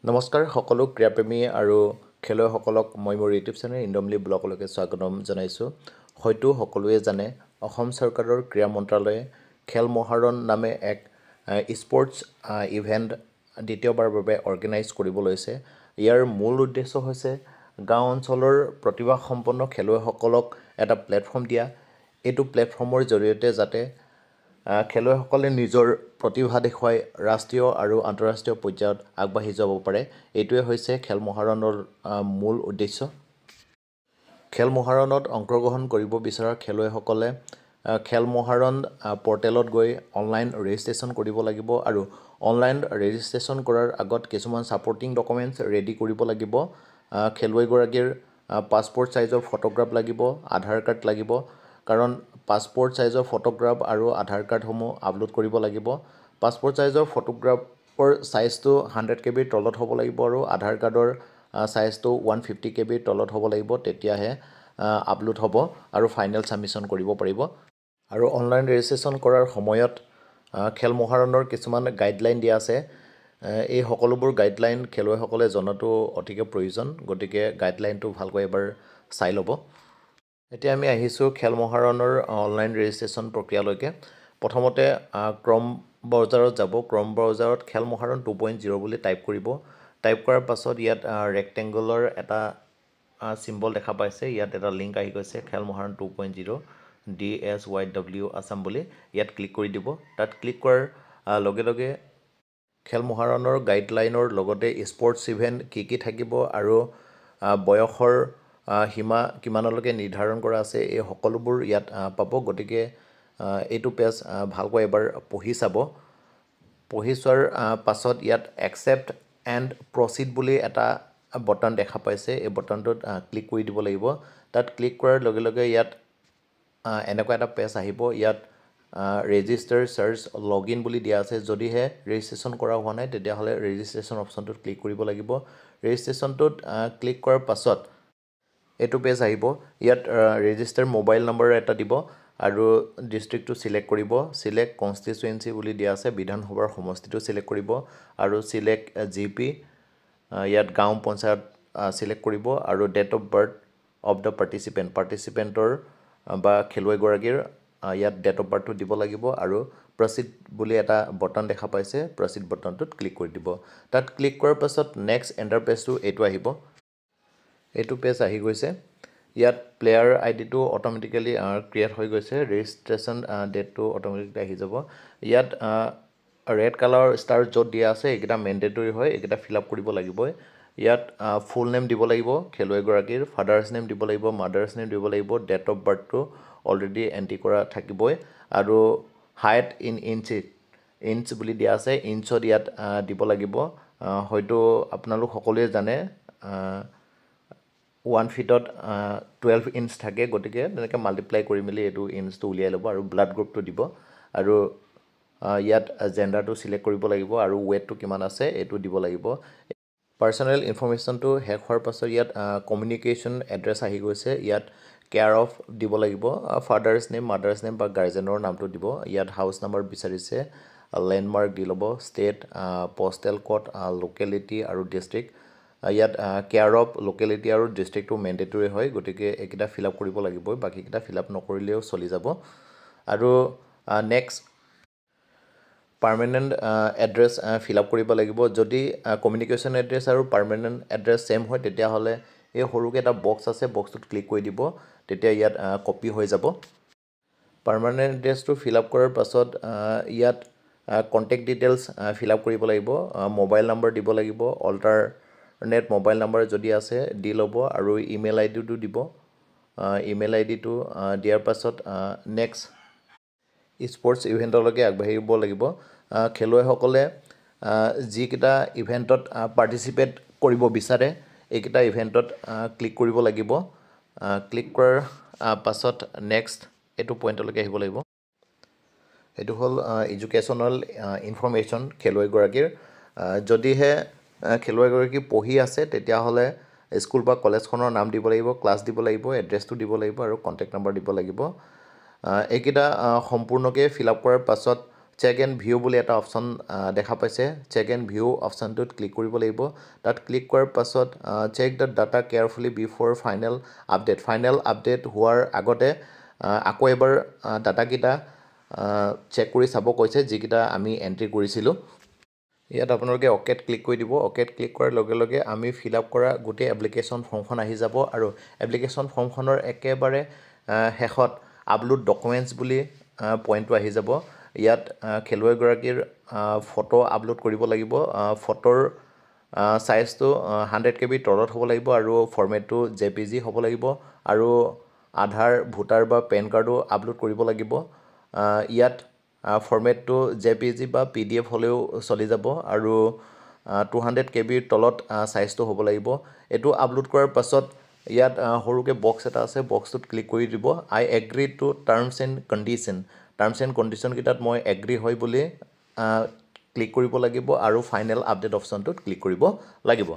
নমস্কাৰ সকলো ক্ৰীড়াপ্ৰেমী আৰু খেলুৱৈসকলক মই মোৰ ইউটিউব চেনেল ইণ্ডমলি ব্লগলৈকে স্বাগতম জনাইছোঁ। হয়তো সকলোৱে জানে অসম চৰকাৰৰ ক্ৰীড়া মন্ত্ৰালয়ে খেল মহাৰণ নামে এক স্পৰ্টছ ইভেণ্ট দ্বিতীয়বাৰৰ বাবে অৰ্গেনাইজ কৰিব লৈছে। ইয়াৰ মূল উদ্দেশ্য হৈছে গাঁও অঞ্চলৰ প্ৰতিভাসম্পন্ন খেলুৱৈসকলক এটা প্লেটফৰ্ম দিয়া। এইটো প্লেটফৰ্মৰ জৰিয়তে যাতে খেলুৱৈসকলে নিজৰ প্ৰতিভা দেখুৱাই ৰাষ্ট্ৰীয় আৰু আন্তঃৰাষ্ট্ৰীয় পৰ্যায়ত আগবাঢ়ি যাব পাৰে, এইটোৱে হৈছে খেল মহাৰণৰ মূল উদ্দেশ্য। খেল মহাৰণত অংশগ্ৰহণ কৰিব বিচৰা খেলুৱৈসকলে খেল মহাৰণ পৰ্টেলত গৈ অনলাইন ৰেজিষ্ট্ৰেশ্যন কৰিব লাগিব আৰু অনলাইন ৰেজিষ্ট্ৰেশ্যন কৰাৰ আগত কিছুমান ছাপৰ্টিং ডকুমেণ্টছ ৰেডি কৰিব লাগিব। খেলুৱৈগৰাকীৰ পাছপৰ্ট ছাইজৰ ফটোগ্ৰাফ লাগিব, আধাৰ কাৰ্ড লাগিব, কাৰণ পাছপৰ্ট ছাইজৰ ফটোগ্ৰাফ আৰু আধাৰ কাৰ্ডসমূহ আপলোড কৰিব লাগিব। পাছপৰ্ট ছাইজৰ ফটোগ্ৰাফৰ ছাইজটো 100 KB তলত হ'ব লাগিব আৰু আধাৰ কাৰ্ডৰ ছাইজটো 150 KB তলত হ'ব লাগিব, তেতিয়াহে আপলোড হ'ব আৰু ফাইনেল ছাবমিশ্যন কৰিব পাৰিব। আৰু অনলাইন ৰেজিষ্ট্ৰেশ্যন কৰাৰ সময়ত খেল মহাৰণৰ কিছুমান গাইডলাইন দিয়া আছে। এই সকলোবোৰ গাইডলাইন খেলুৱৈসকলে জনাটো অতিকৈ প্ৰয়োজন, গতিকে গাইডলাইনটো ভালকৈ এবাৰ চাই ল'ব। এতিয়া আমি আহিছোঁ খেল মহাৰণৰ অনলাইন ৰেজিষ্ট্ৰেশ্যন প্ৰক্ৰিয়ালৈকে। প্ৰথমতে ক্ৰম ব্ৰাউজাৰত যাব। ক্ৰম ব্ৰাউজাৰত খেল মহাৰণ 2.0 বুলি টাইপ কৰিব। টাইপ কৰাৰ পাছত ইয়াত ৰেক্টেংগুলাৰ এটা চিম্বল দেখা পাইছে। ইয়াত এটা লিংক আহি গৈছে খেল মহাৰণ 2.0 DSYW আছাম বুলি। ইয়াত ক্লিক কৰি দিব। তাত ক্লিক কৰাৰ লগে লগে খেল মহাৰণৰ গাইডলাইনৰ লগতে স্পৰ্টছ ইভেণ্ট কি থাকিব আৰু বয়সৰ সীমা কিমানলৈকে নিৰ্ধাৰণ কৰা আছে, এই সকলোবোৰ ইয়াত পাব। গতিকে এইটো পেজ ভালকৈ এবাৰ পঢ়ি চাব। পঢ়ি চোৱাৰ পাছত ইয়াত একচেপ্ট এণ্ড প্ৰচিড বুলি এটা বটন দেখা পাইছে। এই বটনটোত ক্লিক কৰি দিব লাগিব। তাত ক্লিক কৰাৰ লগে লগে ইয়াত এনেকুৱা এটা পেজ আহিব। ইয়াত ৰেজিষ্টাৰ চাৰ্চ লগ ইন বুলি দিয়া আছে। যদিহে ৰেজিষ্ট্ৰেশ্যন কৰা হোৱা নাই তেতিয়াহ'লে ৰেজিষ্ট্ৰেশ্যন অপশ্যনটোত ক্লিক কৰিব লাগিব। ৰেজিষ্ট্ৰেশ্যনটোত ক্লিক কৰাৰ পাছত এইটো পেজ আহিব। ইয়াত ৰেজিষ্টাৰ মোবাইল নম্বৰ এটা দিব আৰু ডিষ্ট্ৰিক্টটো ছিলেক্ট কৰিব। ছিলেক্ট কনষ্টিটুৱেঞ্চি বুলি দিয়া আছে, বিধানসভাৰ সমষ্টিটো ছিলেক্ট কৰিব আৰু ছিলেক্ট GP, ইয়াত গাঁও পঞ্চায়ত ছিলেক্ট কৰিব আৰু date of birth of the পাৰ্টিচিপেণ্টৰ বা খেলুৱৈগৰাকীৰ ইয়াত ডেট অফ বাৰ্থটো দিব লাগিব আৰু প্ৰচিড বুলি এটা বটন দেখা পাইছে, প্ৰচিড বটনটোত ক্লিক কৰি দিব। তাত ক্লিক কৰাৰ পাছত নেক্সট এণ্টাৰ পেজটো এইটো আহিব। এইটো পেজ আহি গৈছে। ইয়াত প্লেয়াৰ আইডিটো অট'মেটিকেলি ক্ৰিয়েট হৈ গৈছে। ৰেজিষ্ট্ৰেশ্যন ডেটটো অট'মেটিকেলি আহি যাব। ইয়াত ৰেড কালাৰৰ ষ্টাৰ য'ত দিয়া আছে এইকেইটা মেণ্ডেটৰী হয়, এইকেইটা ফিল আপ কৰিব লাগিবই। ইয়াত ফুল নেম দিব লাগিব খেলুৱৈগৰাকীৰ, ফাদাৰ্ছ নেম দিব লাগিব, মাদাৰ্ছ নেম দিব লাগিব, ডেট অফ বাৰ্থটো অলৰেডি এণ্ট্ৰি কৰা থাকিবই আৰু হাইট ইন ইঞ্চ বুলি দিয়া আছে, ইঞ্চত ইয়াত দিব লাগিব। হয়তো আপোনালোক সকলোৱে জানে 1 ফিটত 12 ইঞ্চ থাকে, গতিকে তেনেকৈ মাল্টিপ্লাই কৰি মেলি এইটো ইঞ্চটো উলিয়াই ল'ব আৰু ব্লাড গ্ৰুপটো দিব আৰু ইয়াত জেণ্ডাৰটো ছিলেক্ট কৰিব লাগিব আৰু ৱেইটটো কিমান আছে এইটো দিব লাগিব। পাৰ্চনেল ইনফৰমেশ্যনটো শেষ হোৱাৰ পাছত ইয়াত কমিউনিকেশ্যন এড্ৰেছ আহি গৈছে। ইয়াত কেয়াৰ অফ দিব লাগিব, ফাদাৰ্ছ নেম, মাদাৰ্ছ নেম বা গাৰ্জেনৰ নামটো দিব। ইয়াত হাউচ নাম্বাৰ বিচাৰিছে, লেণ্ডমাৰ্ক দি ল'ব, ষ্টেট, পষ্টেল কোড, লোকেলিটি আৰু ডিষ্ট্ৰিক্ট। ইয়াত কেয়াৰ অফ লোকেলিটি আৰু ডিষ্ট্ৰিক্টটো মেণ্ডেটৰী হয়, গতিকে এইকেইটা ফিল আপ কৰিব লাগিবই, বাকীকেইটা ফিল আপ নকৰিলেও চলি যাব। আৰু next permanent address fill up কৰিব লাগিব। যদি কমিউনিকেশ্যন এড্ৰেছ আৰু পাৰ্মানেণ্ট এড্ৰেছ ছেম হয় তেতিয়াহ'লে এই সৰুকৈ এটা বক্স আছে, বক্সটোত ক্লিক কৰি দিব, তেতিয়া ইয়াত কপি হৈ যাব। পাৰ্মানেণ্ট এড্ৰেছটো ফিল আপ কৰাৰ পাছত ইয়াত কণ্টেক্ট ডিটেইলছ ফিল আপ কৰিব লাগিব। মোবাইল নম্বৰ দিব লাগিব, অল্টাৰনেট মোবাইল নম্বৰ যদি আছে দি ল'ব আৰু ইমেইল আইডিটো দিব। ইমেইল আইডিটো দিয়াৰ পাছত নেক্সট স্পৰ্টছ ইভেণ্টলৈকে আগবাঢ়িব লাগিব। খেলুৱৈসকলে যিকেইটা ইভেণ্টত পাৰ্টিচিপেট কৰিব বিচাৰে এইকেইটা ইভেণ্টত ক্লিক কৰিব লাগিব। ক্লিক কৰাৰ পাছত নেক্সট এইটো পইণ্টলৈকে আহিব লাগিব। এইটো হ'ল এডুকেশ্যনেল ইনফৰমেশ্যন খেলুৱৈগৰাকীৰ। যদিহে খেলুৱৈগৰাকী পঢ়ি আছে তেতিয়াহ'লে স্কুল বা কলেজখনৰ নাম দিব লাগিব, ক্লাছ দিব লাগিব, এড্ৰেছটো দিব লাগিব আৰু কণ্টেক্ট নম্বৰ দিব লাগিব। এইকেইটা সম্পূৰ্ণকৈ ফিল আপ কৰাৰ পাছত চেক এণ্ড ভিউ বুলি এটা অপশ্যন দেখা পাইছে চেক এণ্ড ভিউ অপশ্যনটোত ক্লিক কৰিব লাগিব তাত ক্লিক কৰাৰ পাছত check the data carefully before final update হোৱাৰ আগতে আকৌ এবাৰ ডাটাকেইটা চেক কৰি চাব কৈছে যিকেইটা আমি এণ্ট্ৰি কৰিছিলোঁ ইয়াত আপোনালোকে অকেত ক্লিক কৰি দিব অকেত ক্লিক কৰাৰ লগে লগে আমি ফিল আপ কৰা গোটেই এপ্লিকেশ্যন ফৰ্মখন আহি যাব আৰু এপ্লিকেশ্যন ফৰ্মখনৰ একেবাৰে শেষত আপলোড ডকুমেণ্টছ বুলি পইণ্টটো আহি যাব ইয়াত খেলুৱৈগৰাকীৰ ফটো আপলোড কৰিব লাগিব ফটোৰ সাইজটো 100 KB তলত হ'ব লাগিব আৰু ফৰমেটটো JPG হ'ব লাগিব আৰু আধাৰ ভোটাৰ বা পেন কাৰ্ডো আপলোড কৰিব লাগিব ইয়াত ফৰমেটটো JPG বা PDF হ'লেও চলি যাব আৰু 200 KB তলত সাইজটো হ'ব লাগিব এটো আপলোড কৰাৰ পাছত ইয়াত হৰুকে বক্স এটা আছে বক্সটোত ক্লিক কৰি দিব I agree to terms and condition কিটাত মই এগ্ৰি হয় বুলি ক্লিক কৰিব লাগিব আৰু ফাইনেল আপডেট অপশ্যনটোত ক্লিক কৰিব লাগিব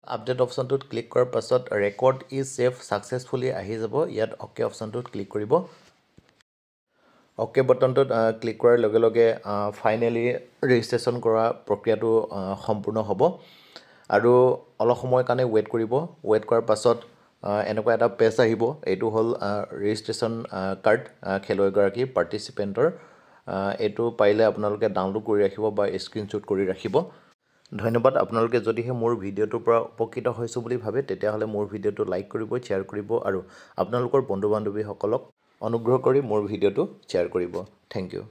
আপডেট অপশ্যনটোত ক্লিক কৰাৰ পাছত ৰেকৰ্ড ইজ সেভ সাকসেসফুলি আহি যাব ইয়াত অকে অপশ্যনটোত ক্লিক কৰিব অকে বটনটোত ক্লিক কৰাৰ লগে লগে ফাইনেলি ৰেজিষ্ট্ৰেশ্যন কৰা প্ৰক্ৰিয়াটো সম্পূৰ্ণ হ'ব আৰু অলপ সময়ৰ কাৰণে ৱেট কৰিব ৱেট কৰাৰ পাছত এনেকুৱা এটা পেজ আহিব এইটো হ'ল ৰেজিষ্ট্ৰেশ্যন কাৰ্ড খেলুৱৈগৰাকী পাৰ্টিচিপেণ্টৰ এইটো পাৰিলে আপোনালোকে ডাউনলোড কৰি ৰাখিব বা স্ক্ৰীনশ্বট কৰি ৰাখিব ধন্যবাদ আপোনালোকে যদিহে মোৰ ভিডিঅ'টোৰ পৰা উপকৃত হৈছো বুলি ভাবে তেতিয়াহ'লে মোৰ ভিডিঅ'টো লাইক কৰিব শ্বেয়াৰ কৰিব আৰু আপোনালোকৰ বন্ধু বান্ধৱীসকলক অনুগ্ৰহ কৰি মোৰ ভিডিঅ'টো শ্বেয়াৰ কৰিব থেংক ইউ